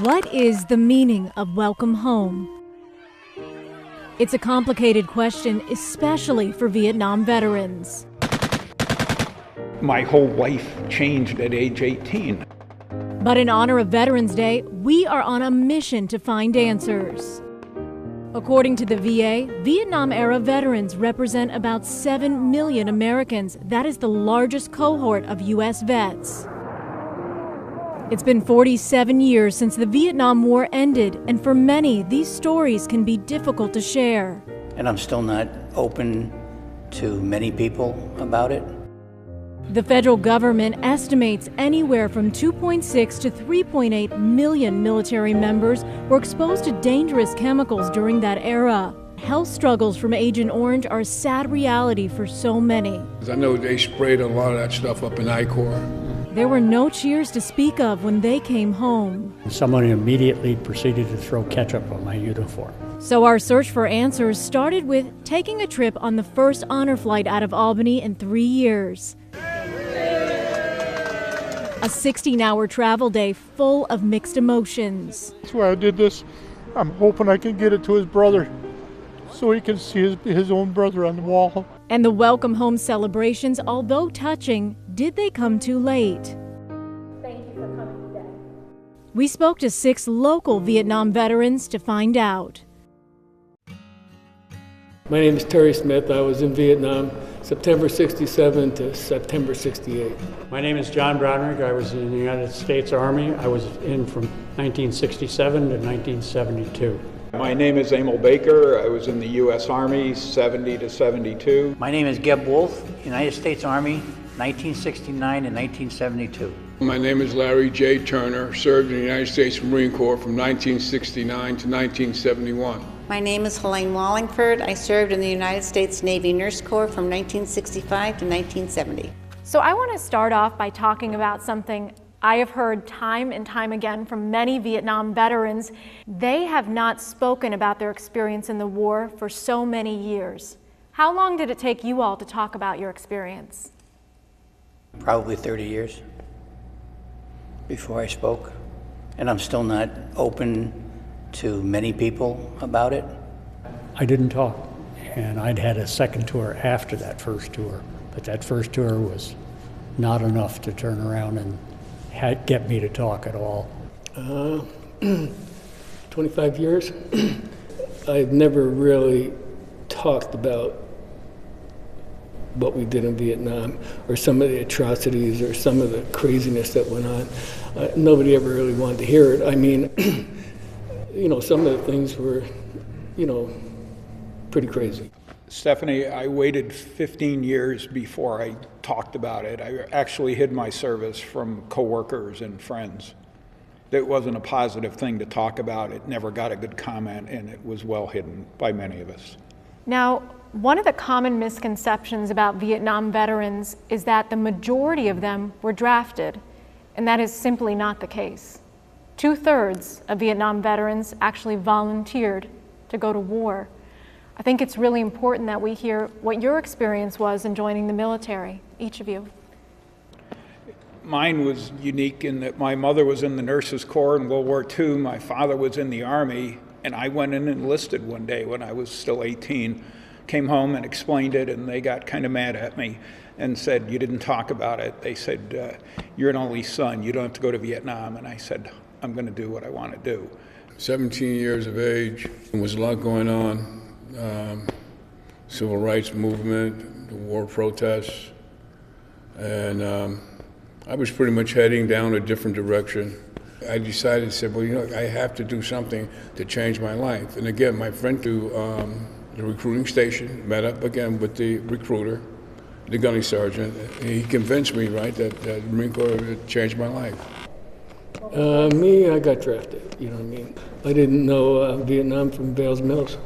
What is the meaning of welcome home? It's a complicated question, especially for Vietnam veterans. My whole life changed at age 18. But in honor of Veterans Day, we are on a mission to find answers. According to the VA, Vietnam-era veterans represent about 7 million Americans. That is the largest cohort of U.S. vets. It's been 47 years since the Vietnam War ended, and for many, these stories can be difficult to share. And I'm still not open to many people about it. The federal government estimates anywhere from 2.6 to 3.8 million military members were exposed to dangerous chemicals during that era. Health struggles from Agent Orange are a sad reality for so many. I know they sprayed a lot of that stuff up in I-Corps. There were no cheers to speak of when they came home. Someone immediately proceeded to throw ketchup on my uniform. So our search for answers started with taking a trip on the first honor flight out of Albany in 3 years. A 16-hour travel day full of mixed emotions. That's why I did this. I'm hoping I can get it to his brother so he can see his own brother on the wall. And the welcome home celebrations, although touching, did they come too late? Thank you for coming today. We spoke to 6 local Vietnam veterans to find out. My name is Terry Smith. I was in Vietnam September 67 to September 68. My name is John Brownrigg. I was in the United States Army. I was in from 1967 to 1972. My name is Emil Baker. I was in the U.S. Army 70 to 72. My name is Geb Wolf, United States Army, 1969 and 1972. My name is Larry J. Turner, served in the United States Marine Corps from 1969 to 1971. My name is Helene Wallingford. I served in the United States Navy Nurse Corps from 1965 to 1970. So I want to start off by talking about something I have heard time and time again from many Vietnam veterans. They have not spoken about their experience in the war for so many years. How long did it take you all to talk about your experience? Probably 30 years before I spoke. And I'm still not open to many people about it. I didn't talk, and I'd had a second tour after that first tour, but that first tour was not enough to turn around and get me to talk at all. 25 years. I've never really talked about what we did in Vietnam or some of the atrocities or some of the craziness that went on. Nobody ever really wanted to hear it. I mean, some of the things were, pretty crazy. Stephanie, I waited 15 years before I talked about it. I actually hid my service from coworkers and friends. It wasn't a positive thing to talk about. It never got a good comment, and it was well hidden by many of us. Now, one of the common misconceptions about Vietnam veterans is that the majority of them were drafted, and that is simply not the case. 2/3 of Vietnam veterans actually volunteered to go to war. I think it's really important that we hear what your experience was in joining the military, each of you. Mine was unique in that my mother was in the Nurses Corps in World War II. My father was in the Army, and I went in and enlisted one day when I was still 18. Came home and explained it, and they got kind of mad at me and said, "You didn't talk about it." They said, "You're an only son. You don't have to go to Vietnam." And I said, "I'm going to do what I want to do." 17 years of age. There was a lot going on. Civil rights movement, the war protests, and I was pretty much heading down a different direction. I decided, said, well, I have to do something to change my life. And again, my friend to the recruiting station met up again with the recruiter, the gunny sergeant. He convinced me, right, that the Marine Corps had changed my life. I got drafted, you know what I mean? I didn't know Vietnam from Vales Mills.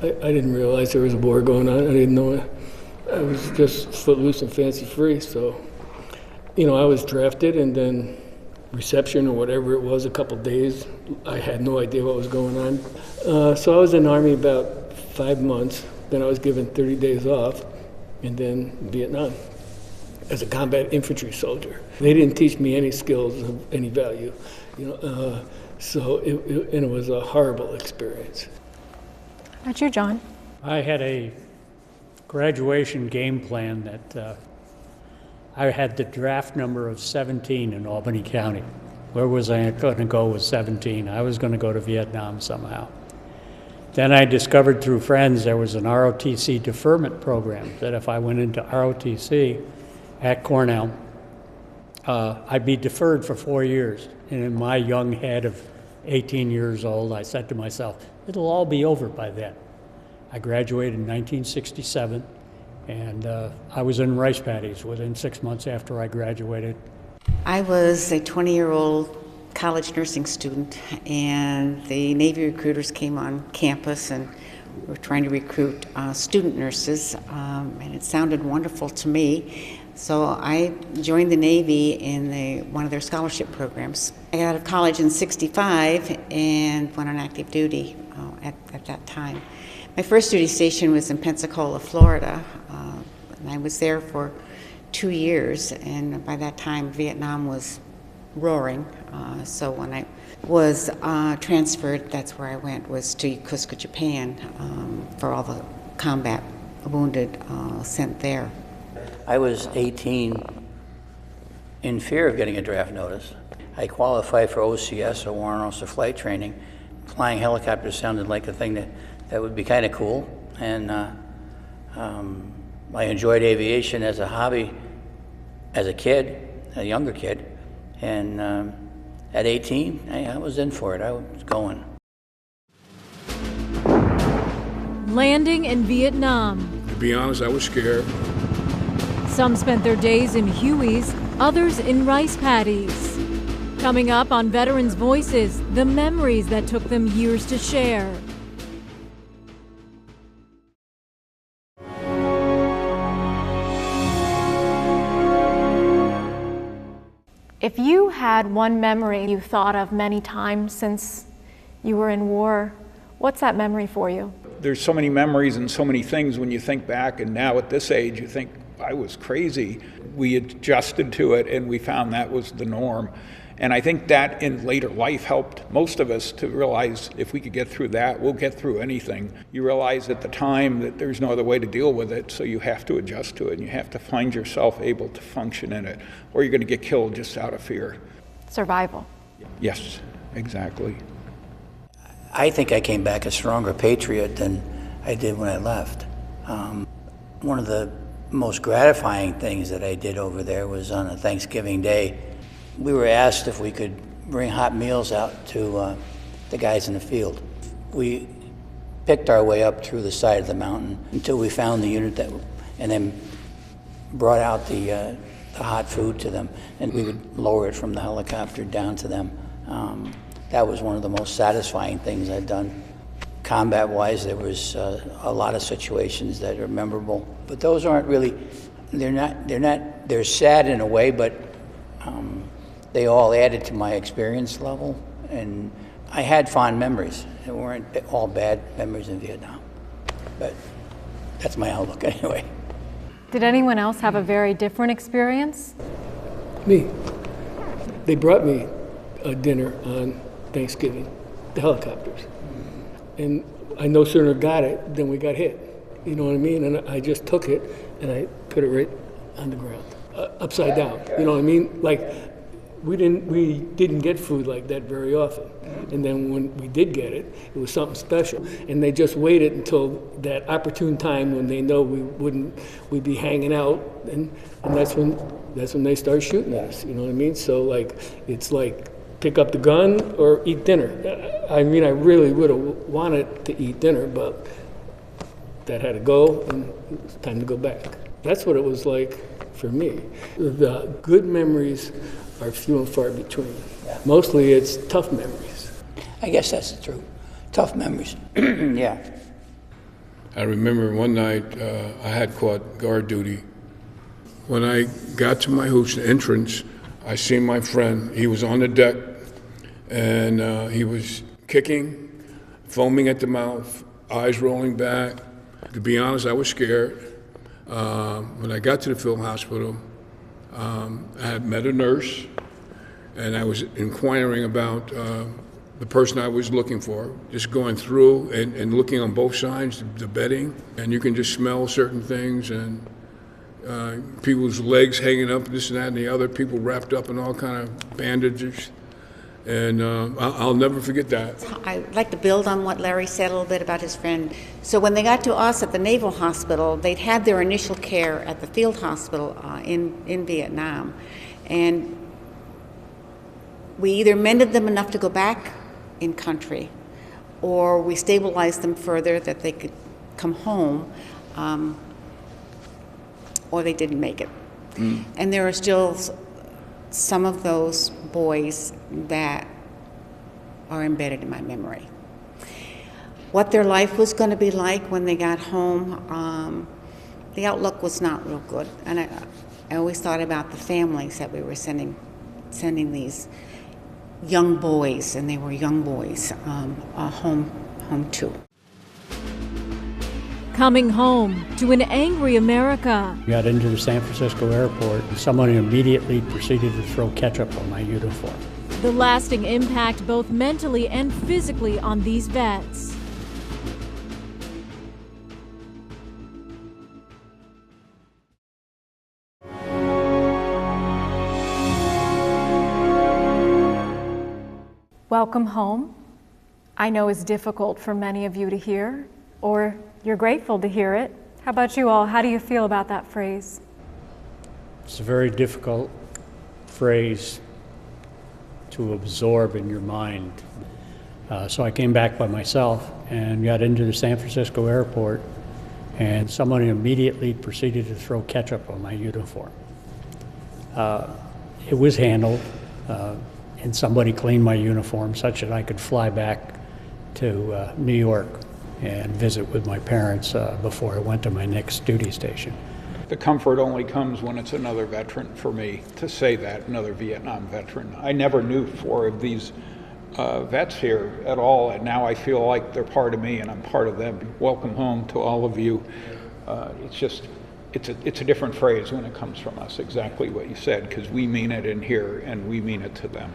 I didn't realize there was a war going on. I didn't know it. I was just footloose and fancy free. So, I was drafted, and then reception or whatever it was, a couple days, I had no idea what was going on. So I was in the Army about 5 months. Then I was given 30 days off, and then Vietnam as a combat infantry soldier. They didn't teach me any skills of any value. So it was a horrible experience. How about you, John? I had a graduation game plan that I had the draft number of 17 in Albany County. Where was I going to go with 17? I was going to go to Vietnam somehow. Then I discovered through friends there was an ROTC deferment program, that if I went into ROTC at Cornell, I'd be deferred for 4 years. And in my young head of 18 years old, I said to myself, it'll all be over by then. I graduated in 1967, and I was in rice paddies within 6 months after I graduated. I was a 20-year-old college nursing student, and the Navy recruiters came on campus and were trying to recruit student nurses, and it sounded wonderful to me. So I joined the Navy in one of their scholarship programs. I got out of college in '65 and went on active duty at that time. My first duty station was in Pensacola, Florida, and I was there for 2 years, and by that time Vietnam was roaring. So when I was transferred, that's where I went, was to Yokosuka, Japan, for all the combat wounded sent there. I was 18 in fear of getting a draft notice. I qualified for OCS, or Warrant Officer Flight Training. Flying helicopters sounded like a thing that would be kind of cool, and I enjoyed aviation as a hobby as a kid, a younger kid, and at 18, I was in for it. I was going. Landing in Vietnam. To be honest, I was scared. Some spent their days in Hueys, others in rice paddies. Coming up on Veterans Voices, the memories that took them years to share. If you had one memory you thought of many times since you were in war, what's that memory for you? There's so many memories and so many things when you think back, and now at this age you think, I was crazy. We adjusted to it and we found that was the norm. And I think that in later life helped most of us to realize if we could get through that, we'll get through anything. You realize at the time that there's no other way to deal with it, so you have to adjust to it and you have to find yourself able to function in it, or you're going to get killed just out of fear. Survival. Yes, exactly. I think I came back a stronger patriot than I did when I left. One of the most gratifying things that I did over there was on a Thanksgiving Day. We were asked if we could bring hot meals out to the guys in the field. We picked our way up through the side of the mountain until we found the unit and then brought out the hot food to them, and we would lower it from the helicopter down to them. That was one of the most satisfying things I've done. Combat-wise, there was a lot of situations that are memorable, but those aren't really, they're sad in a way, but they all added to my experience level, and I had fond memories. They weren't all bad memories in Vietnam, but that's my outlook anyway. Did anyone else have a very different experience? Me. They brought me a dinner on Thanksgiving, the helicopters. And I no sooner got it than we got hit. You know what I mean? And I just took it and I put it right on the ground, upside down. You know what I mean? Like, we didn't get food like that very often. And then when we did get it, it was something special. And they just waited until that opportune time when they know we'd be hanging out, and that's when they start shooting at us. You know what I mean? So like, it's like, pick up the gun or eat dinner. I mean, I really would have wanted to eat dinner, but that had to go, and it was time to go back. That's what it was like for me. The good memories are few and far between. Yeah. Mostly it's tough memories. I guess that's true. Tough memories. Yeah. I remember one night I had caught guard duty. When I got to my house entrance, I seen my friend. He was on the deck, and he was kicking, foaming at the mouth, eyes rolling back. To be honest, I was scared. When I got to the field hospital, I had met a nurse, and I was inquiring about the person I was looking for, just going through and looking on both sides, the bedding, and you can just smell certain things, and people's legs hanging up, this and that and the other, people wrapped up in all kind of bandages. And I'll never forget that. I'd like to build on what Larry said a little bit about his friend. So when they got to us at the Naval Hospital, they'd had their initial care at the field hospital in Vietnam. And we either mended them enough to go back in country, or we stabilized them further that they could come home, or they didn't make it. And there are still some of those boys that are embedded in my memory. What their life was going to be like when they got home, the outlook was not real good. And I always thought about the families that we were sending these young boys, and they were young boys, home to. Coming home to an angry America. We got into the San Francisco airport, and someone immediately proceeded to throw ketchup on my uniform. The lasting impact both mentally and physically on these vets. Welcome home, I know is difficult for many of you to hear, or you're grateful to hear it. How about you all? How do you feel about that phrase? It's a very difficult phrase to absorb in your mind. So I came back by myself and got into the San Francisco airport, and someone immediately proceeded to throw ketchup on my uniform. It was handled, and somebody cleaned my uniform such that I could fly back to New York and visit with my parents before I went to my next duty station. The comfort only comes when it's another veteran for me to say that, another Vietnam veteran. I never knew 4 of these vets here at all, and now I feel like they're part of me and I'm part of them. Welcome home to all of you. It's a different phrase when it comes from us, exactly what you said, because we mean it in here and we mean it to them.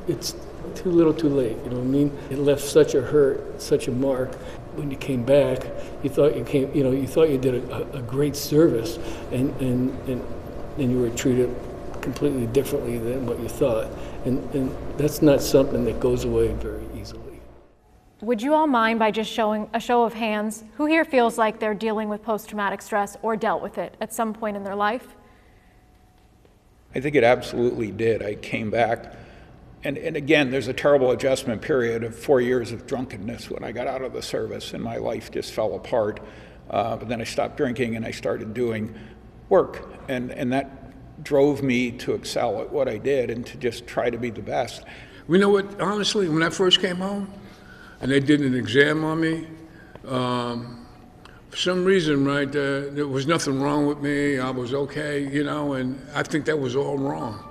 It's too little too late, you know what I mean? It left such a hurt, such a mark. When you came back, you thought you did a great service, and you were treated completely differently than what you thought. And that's not something that goes away very easily. Would you all mind by just showing a show of hands, who here feels like they're dealing with post-traumatic stress or dealt with it at some point in their life? I think it absolutely did. I came back, and again, there's a terrible adjustment period of 4 years of drunkenness when I got out of the service, and my life just fell apart. But then I stopped drinking and I started doing work, and that drove me to excel at what I did and to just try to be the best. You know what, honestly, when I first came home and they did an exam on me, for some reason, right, there was nothing wrong with me, I was okay, you know, and I think that was all wrong.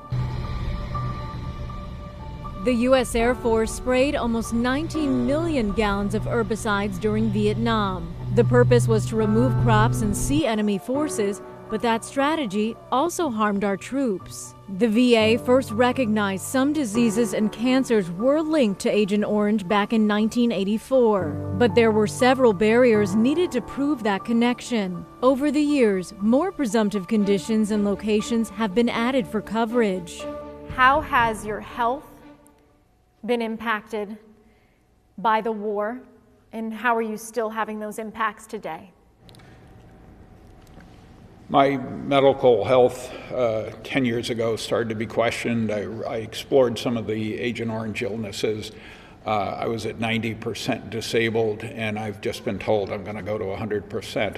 The U.S. Air Force sprayed almost 19 million gallons of herbicides during Vietnam. The purpose was to remove crops and see enemy forces, but that strategy also harmed our troops. The VA first recognized some diseases and cancers were linked to Agent Orange back in 1984. But there were several barriers needed to prove that connection. Over the years, more presumptive conditions and locations have been added for coverage. How has your health been impacted by the war, and how are you still having those impacts today? My medical health 10 years ago started to be questioned. I explored some of the Agent Orange illnesses. I was at 90% disabled, and I've just been told I'm going to go to 100%.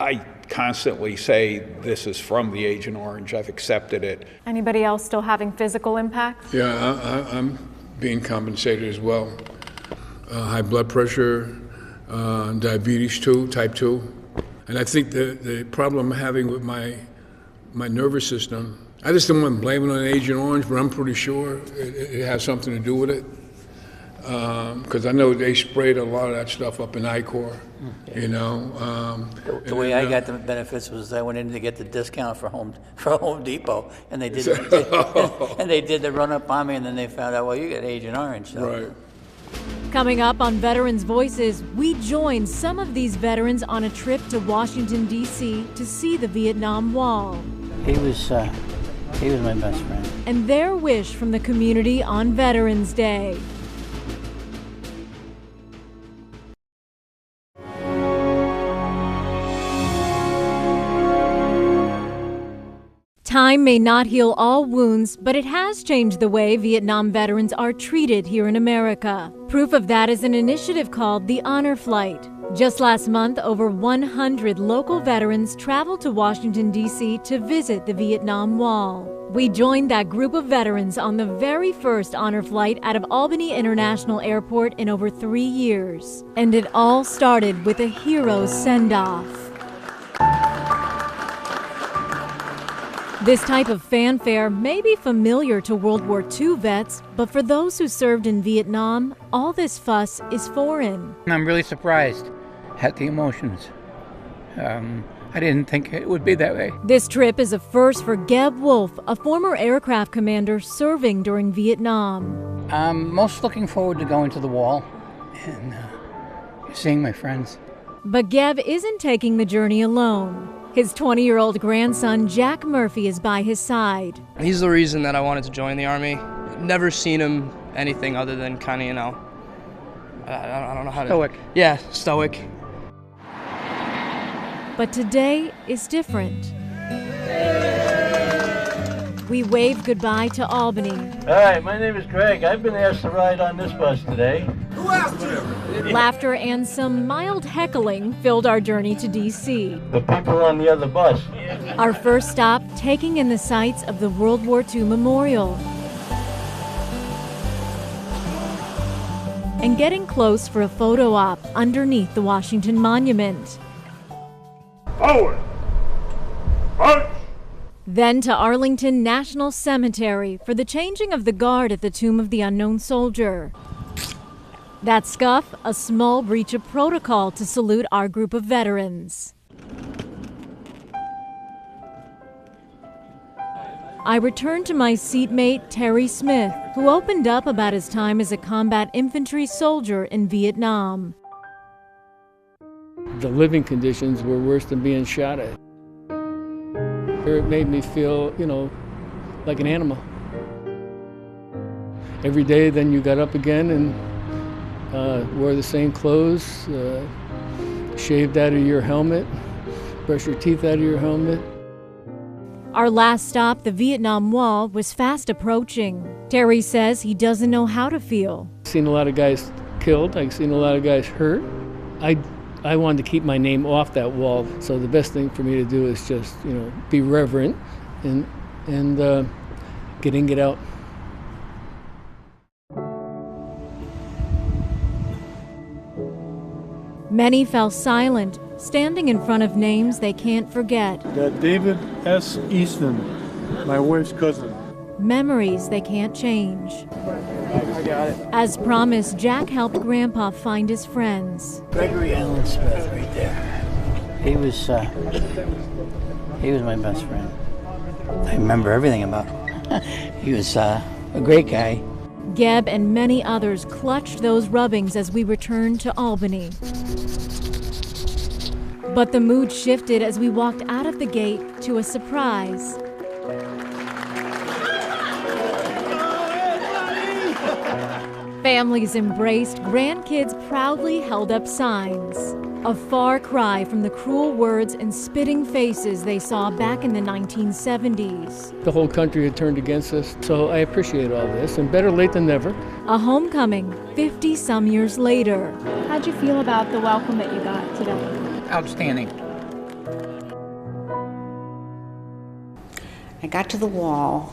I constantly say this is from the Agent Orange. I've accepted it. Anybody else still having physical impacts? Yeah, I'm being compensated as well. High blood pressure, diabetes too, type 2. And I think the problem I'm having with my nervous system, I just don't want to blame it on Agent Orange, but I'm pretty sure it has something to do with it. because I know they sprayed a lot of that stuff up in I-Corps, you know. The way I got the benefits was I went in to get the discount for Home Depot, and they did the run-up on me, and then they found out, well, you get Agent Orange. So. Right. Coming up on Veterans Voices, we join some of these veterans on a trip to Washington, D.C. to see the Vietnam Wall. He was my best friend. And their wish from the community on Veterans Day. Time may not heal all wounds, but it has changed the way Vietnam veterans are treated here in America. Proof of that is an initiative called the Honor Flight. Just last month, over 100 local veterans traveled to Washington, D.C. to visit the Vietnam Wall. We joined that group of veterans on the very first honor flight out of Albany International Airport in over 3 years. And it all started with a hero's send-off. This type of fanfare may be familiar to World War II vets, but for those who served in Vietnam, all this fuss is foreign. I'm really surprised at the emotions. I didn't think it would be that way. This trip is a first for Geb Wolf, a former aircraft commander serving during Vietnam. I'm most looking forward to going to the wall and seeing my friends. But Geb isn't taking the journey alone. His 20-year-old grandson, Jack Murphy, is by his side. He's the reason that I wanted to join the Army. Never seen him anything other than kind of, I don't know how to... Stoic. Yeah, stoic. But today is different. We wave goodbye to Albany. Hi, my name is Greg. I've been asked to ride on this bus today. Who asked you? Laughter and some mild heckling filled our journey to D.C. The people on the other bus. Our first stop, taking in the sights of the World War II Memorial. And getting close for a photo op underneath the Washington Monument. Forward! March! Then to Arlington National Cemetery for the changing of the guard at the Tomb of the Unknown Soldier. That scuff, a small breach of protocol to salute our group of veterans. I returned to my seatmate, Terry Smith, who opened up about his time as a combat infantry soldier in Vietnam. The living conditions were worse than being shot at. It made me feel, like an animal. Every day then you got up again and wore the same clothes, shaved out of your helmet, brushed your teeth out of your helmet. Our last stop, the Vietnam Wall, was fast approaching. Terry says he doesn't know how to feel. I've seen a lot of guys killed. I've seen a lot of guys hurt. I wanted to keep my name off that wall, so the best thing for me to do is just, be reverent and get out. Many fell silent, standing in front of names they can't forget. That David S. Easton, my wife's cousin. Memories they can't change. I got it. As promised, Jack helped Grandpa find his friends. Gregory Allen Smith, right there. He was my best friend. I remember everything about him. He was a great guy. Geb and many others clutched those rubbings as we returned to Albany. But the mood shifted as we walked out of the gate to a surprise. Families embraced, grandkids proudly held up signs. A far cry from the cruel words and spitting faces they saw back in the 1970s. The whole country had turned against us, so I appreciate all this, and better late than never. A homecoming 50-some years later. How'd you feel about the welcome that you got today? Outstanding. I got to the wall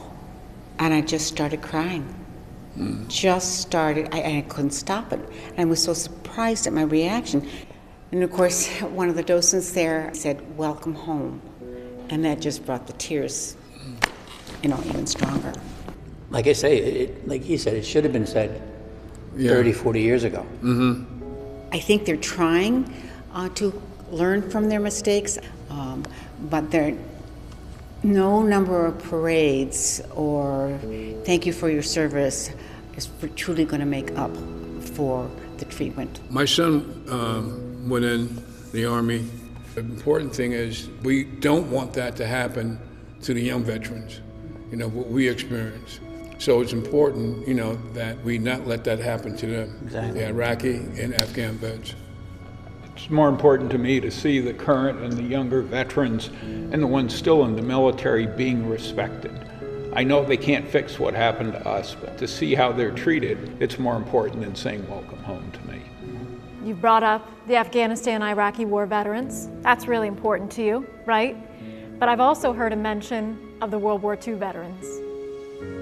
and I just started crying. Just started. I couldn't stop it. And I was so surprised at my reaction. And of course, one of the docents there said, "Welcome home." And that just brought the tears, even stronger. Like I say, like he said, it should have been said 30, 40 years ago. I think they're trying to learn from their mistakes, but there are no number of parades or thank you for your service is truly going to make up for the treatment. My son went in the Army. The important thing is we don't want that to happen to the young veterans, what we experience. So it's important, that we not let that happen to them, the Iraqi and Afghan vets. It's more important to me to see the current and the younger veterans and the ones still in the military being respected. I know they can't fix what happened to us, but to see how they're treated, it's more important than saying welcome home to me. You've brought up the Afghanistan-Iraqi war veterans. That's really important to you, right? But I've also heard a mention of the World War II veterans,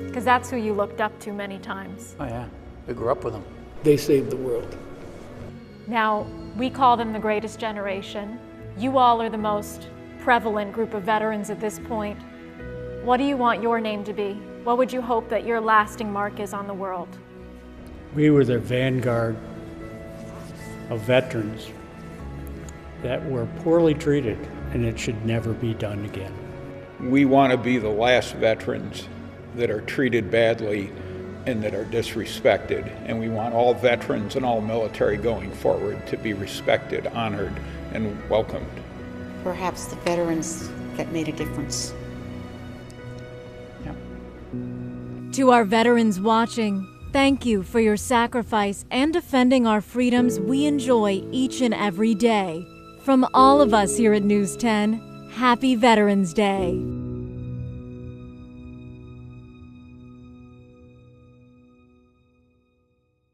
because that's who you looked up to many times. Oh yeah, we grew up with them. They saved the world. Now, we call them the greatest generation. You all are the most prevalent group of veterans at this point. What do you want your name to be? What would you hope that your lasting mark is on the world? We were the vanguard of veterans that were poorly treated, and it should never be done again. We want to be the last veterans that are treated badly and that are disrespected, and we want all veterans and all military going forward to be respected, honored, and welcomed. Perhaps the veterans that made a difference. To our veterans watching, thank you for your sacrifice and defending our freedoms we enjoy each and every day. From all of us here at News 10, Happy Veterans Day.